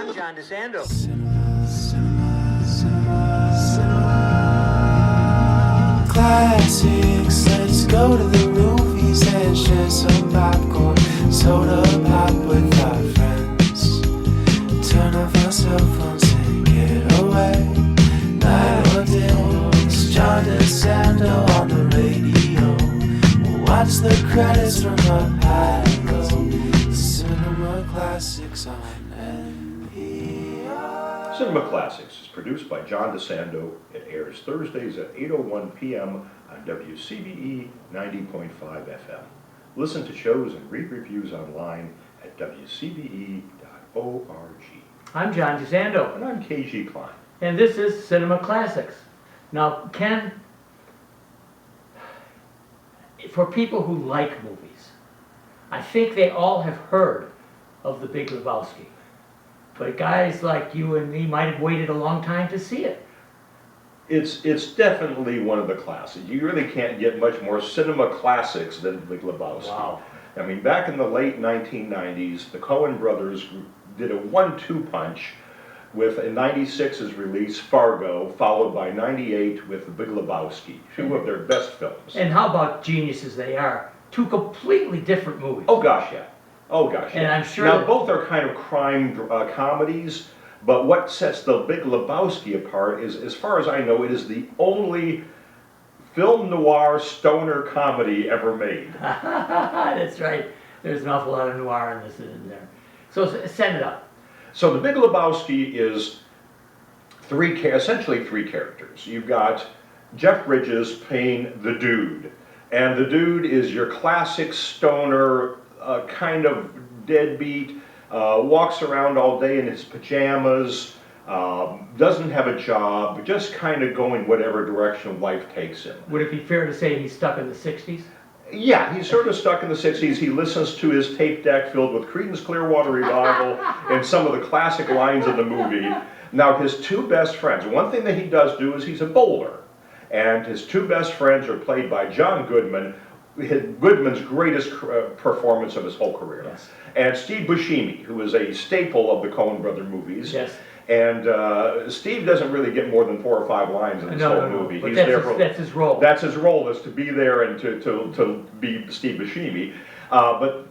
I'm John DeSando. Classics, let's go to the movies and share some popcorn, soda pop with our friends. Turn off our cell phones and get away. Night or day, it's John DeSando on the radio. We'll watch the credits from up high and low. Cinema Classics on NPR. Cinema Classics is produced by John DeSando. It airs Thursdays at 8:01 p.m. on WCBE 90.5 FM. Listen to shows and read reviews online at wcbe.org. I'm John DeSando. And I'm KG Klein. And this is Cinema Classics. Now, Ken, for people who like movies, I think they all have heard of The Big Lebowski. But guys like you and me might have waited a long time to see it. It's definitely one of the classics. You really can't get much more cinema classics than Big Lebowski. Wow. I mean, back in the late 1990s, the Coen brothers did a 1-2 punch with in 96's release Fargo, followed by 98 with The Big Lebowski, two of their best films. And how about geniuses they are? Two completely different movies. Oh gosh, yeah. Oh gosh, yeah. And I'm sure now that both are kind of crime comedies, but what sets The Big Lebowski apart is, as far as I know, it is the only film noir stoner comedy ever made. That's right. There's an awful lot of noir in this, isn't there? So set it up. So The Big Lebowski is essentially three characters. You've got Jeff Bridges playing the dude, and the dude is your classic stoner, kind of deadbeat, walks around all day in his pajamas, doesn't have a job, just kind of going whatever direction life takes him. Would it be fair to say he's stuck in the 60s? Yeah, he's sort of stuck in the 60s. He listens to his tape deck filled with Creedence Clearwater Revival and some of the classic lines of the movie. Now, his two best friends, one thing that he does do is he's a bowler. And his two best friends are played by John Goodman, Goodman's greatest performance of his whole career. Yes. And Steve Buscemi, who is a staple of the Coen brother movies. Yes. And Steve doesn't really get more than 4 or 5 lines in this whole movie. But He's that's, there that's his role. That's his role, is to be there and to be Steve Buscemi. But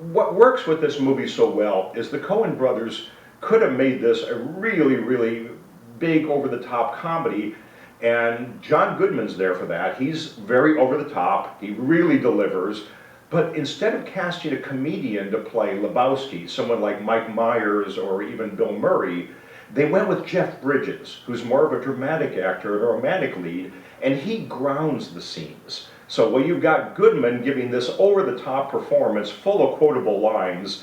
what works with this movie so well is the Coen brothers could have made this a really, really big, over-the-top comedy. And John Goodman's there for that. He's very over-the-top. He really delivers. But instead of casting a comedian to play Lebowski, someone like Mike Myers or even Bill Murray, they went with Jeff Bridges, who's more of a dramatic actor, a romantic lead, and he grounds the scenes. So while you've got Goodman giving this over-the-top performance full of quotable lines,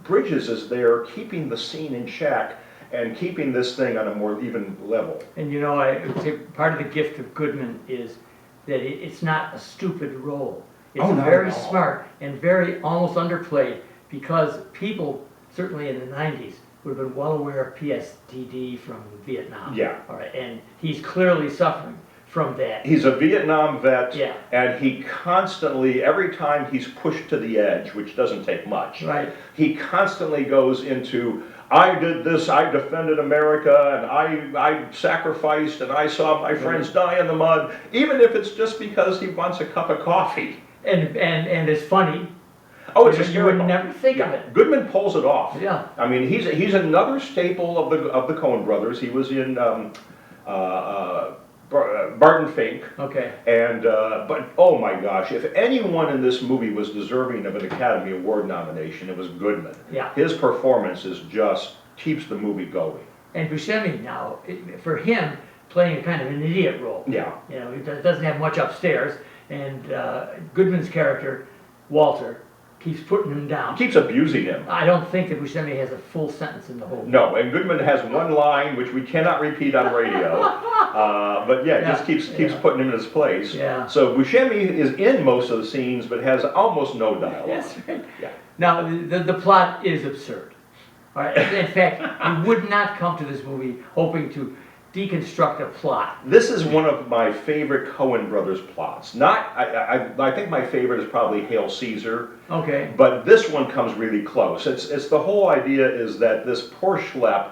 Bridges is there keeping the scene in check and keeping this thing on a more even level. And you know, I would say part of the gift of Goodman is that it's not a stupid role. It's very smart and very almost underplayed, because people, certainly in the 90s, would have been well aware of PTSD from Vietnam. Yeah. All right, and he's clearly suffering from that. He's a Vietnam vet, Yeah. and he constantly, every time he's pushed to the edge, which doesn't take much, Right. he constantly goes into, I did this, I defended America, and I sacrificed, and I saw my friends die in the mud, even if it's just because he wants a cup of coffee. And it's funny. Oh, it's You hysterical. would never think of it. Goodman pulls it off. Yeah. I mean, he's another staple of the Coen brothers. He was in Barton Fink. Okay. And but oh my gosh, if anyone in this movie was deserving of an Academy Award nomination, it was Goodman. Yeah. His performance is just keeps the movie going. And Buscemi now, for him, playing kind of an idiot role. Yeah. You know, he doesn't have much upstairs, and Goodman's character, Walter, keeps putting him down. Keeps abusing him. I don't think that Buscemi has a full sentence in the whole movie. No, and Goodman has one line which we cannot repeat on radio, but yeah, just keeps putting him in his place. Yeah. So Buscemi is in most of the scenes, but has almost no dialogue. That's right. Yeah. Now, the plot is absurd. All right. In fact, you would not come to this movie hoping to deconstruct a plot. This is one of my favorite Coen Brothers plots. I think my favorite is probably Hail Caesar. Okay. But this one comes really close. It's the whole idea is that this poor schlep,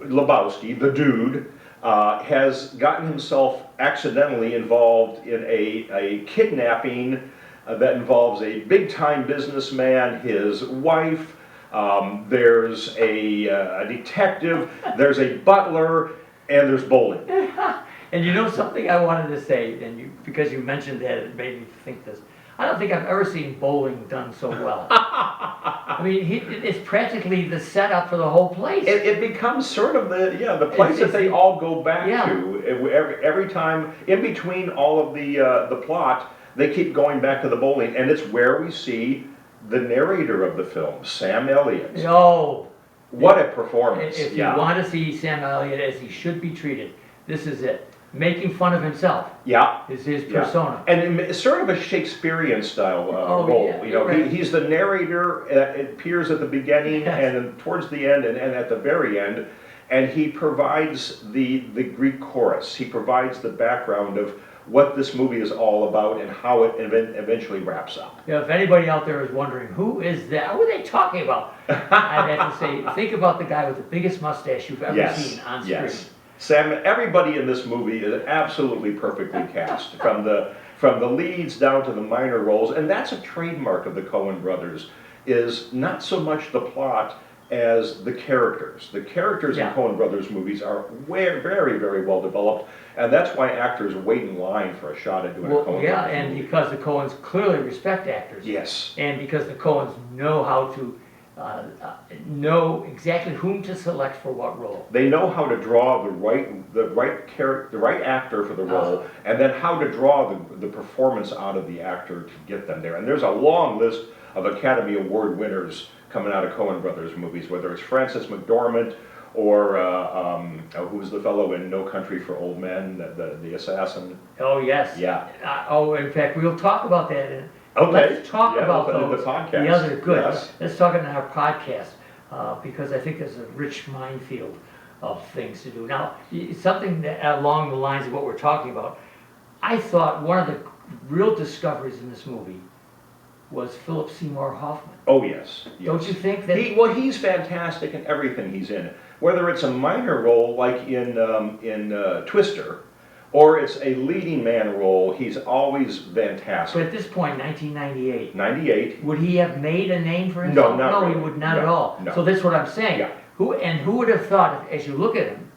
Lebowski, the dude, has gotten himself accidentally involved in a kidnapping that involves a big-time businessman, his wife, there's a detective, there's a butler, and there's bowling. And you know something I wanted to say, because you mentioned that, it made me think this. I don't think I've ever seen bowling done so well. I mean, it's practically the setup for the whole place. It becomes sort of the place that they all go back to. Every time, in between all of the plot, they keep going back to the bowling, and it's where we see the narrator of the film, Sam Elliott. Oh, what a performance! If you want to see Sam Elliott as he should be treated, this is it. Making fun of himself. Yeah, is his persona, and it's sort of a Shakespearean style role. Yeah, you know, right. he's the narrator. It appears at the beginning and towards the end, and at the very end, and he provides the Greek chorus. He provides the background of what this movie is all about and how it eventually wraps up. Yeah, if anybody out there is wondering, who is that? Who are they talking about? I'd have to say, think about the guy with the biggest mustache you've ever seen on screen. Yes. Sam, everybody in this movie is absolutely perfectly cast, from the leads down to the minor roles, and that's a trademark of the Coen brothers, is not so much the plot as the characters. The characters in Coen brothers movies are very, very well developed, and that's why actors wait in line for a shot at doing a Coen brothers and movie. Because the Coens clearly respect actors. Yes. And because the Coens know how to know exactly whom to select for what role. They know how to draw the right actor for the role, and then how to draw the performance out of the actor to get them there. And there's a long list of Academy Award winners coming out of Coen Brothers movies, whether it's Frances McDormand or who's the fellow in No Country for Old Men, the assassin. Oh yes. Yeah. In fact, we'll talk about that. Okay. Let's talk about the podcast. The other good. Yes. Let's talk in our podcast because I think there's a rich minefield of things to do. Now, something that, along the lines of what we're talking about, I thought one of the real discoveries in this movie was Philip Seymour Hoffman. Oh yes. Don't you think that? He's fantastic in everything he's in. Whether it's a minor role like in Twister, or it's a leading man role, he's always fantastic. But at this point, 1998. 98. Would he have made a name for himself? No, not really. He would not at all. No. So that's what I'm saying. Yeah. Who would have thought, as you look at him,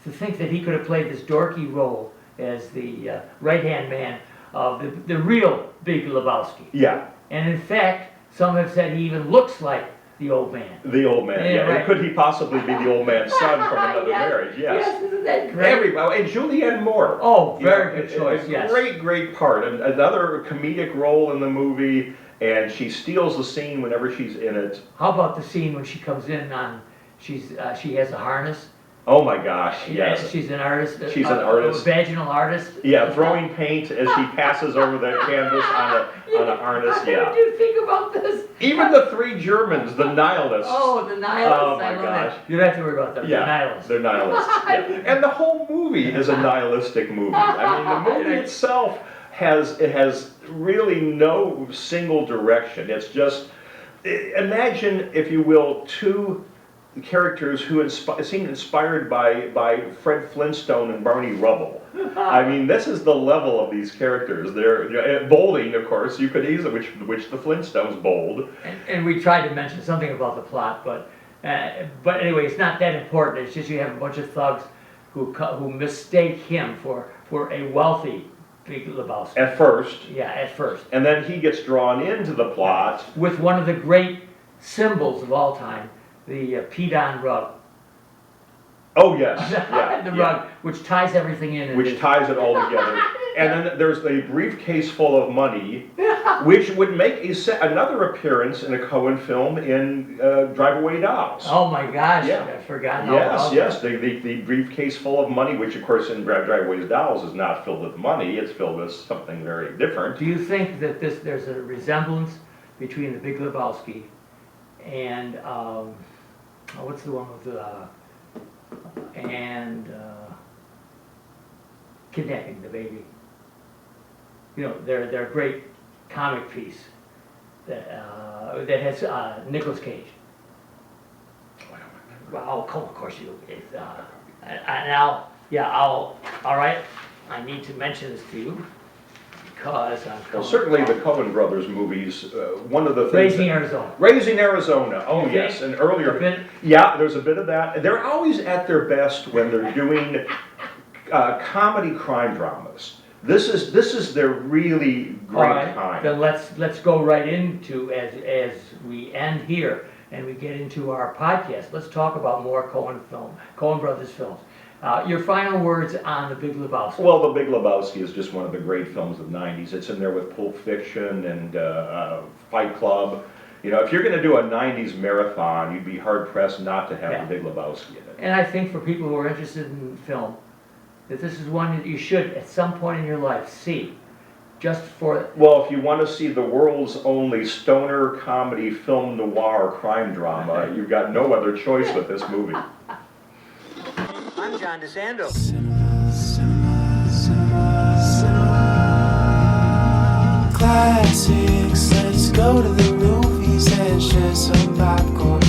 to think that he could have played this dorky role as the right-hand man of the real Big Lebowski? Yeah. And in fact, some have said he even looks like the old man. The old man, yeah. Right. Could he possibly be the old man's son from another marriage? Yes. Yes, isn't that great? And Julianne Moore. Oh, very good choice, yes. Great part. And another comedic role in the movie, and she steals the scene whenever she's in it. How about the scene when she comes in on, she has a harness? Oh my gosh, yes. She's an artist. She's an artist. A vaginal artist. Yeah, throwing paint as she passes over the canvas on a harness, yeah. What did you think about this? Even the three Germans, the nihilists. Oh, the nihilists. Oh my I love gosh. that. You don't have to worry about them. Yeah, The nihilists. they're nihilists. Yeah. And the whole movie is a nihilistic movie. I mean, the movie itself has really no single direction. It's just, imagine, if you will, two characters who seem inspired by Fred Flintstone and Barney Rubble. I mean, this is the level of these characters. They're bowling, of course. You could easily, which the Flintstones bowled. And we tried to mention something about the plot, but anyway, it's not that important. It's just you have a bunch of thugs who mistake him for a wealthy Big Lebowski. At first. Yeah, at first. And then he gets drawn into the plot. With one of the great symbols of all time, the Pedon rug. Oh yes, yeah, The rug, which ties everything in. Which ties it all together. And then there's the briefcase full of money, which would make another appearance in a Coen film in Drive Away Dolls. Oh my gosh, Yeah. I forgot all about Yes, that. the briefcase full of money, which of course in Drive Away Dolls is not filled with money, it's filled with something very different. Do you think that there's a resemblance between the Big Lebowski and what's the one with kidnapping the baby. You know, they're a great comic piece that has Nicolas Cage. Well, of course you. It's, all right. I need to mention this to you because I'm. Well, certainly the Coen Brothers movies. One of the things. Raising Arizona. Raising Arizona. Oh You yes, think? and earlier. Yeah, there's a bit of that. They're always at their best when they're doing comedy crime dramas. This is their really great All right, time. then let's go right into as we end here and we get into our podcast. Let's talk about more Coen Brothers films. Your final words on The Big Lebowski. Well, The Big Lebowski is just one of the great films of the 90s. It's in there with Pulp Fiction and Fight Club. You know, if you're going to do a 90s marathon, you'd be hard-pressed not to have The Big Lebowski in it. And I think for people who are interested in film, that this is one that you should, at some point in your life, see. Just for... Well, if you want to see the world's only stoner comedy film noir crime drama, you've got no other choice with this movie. I'm John DeSando. Cinema, cinema, cinema, cinema. Classics, let's go to the movies and share some popcorn.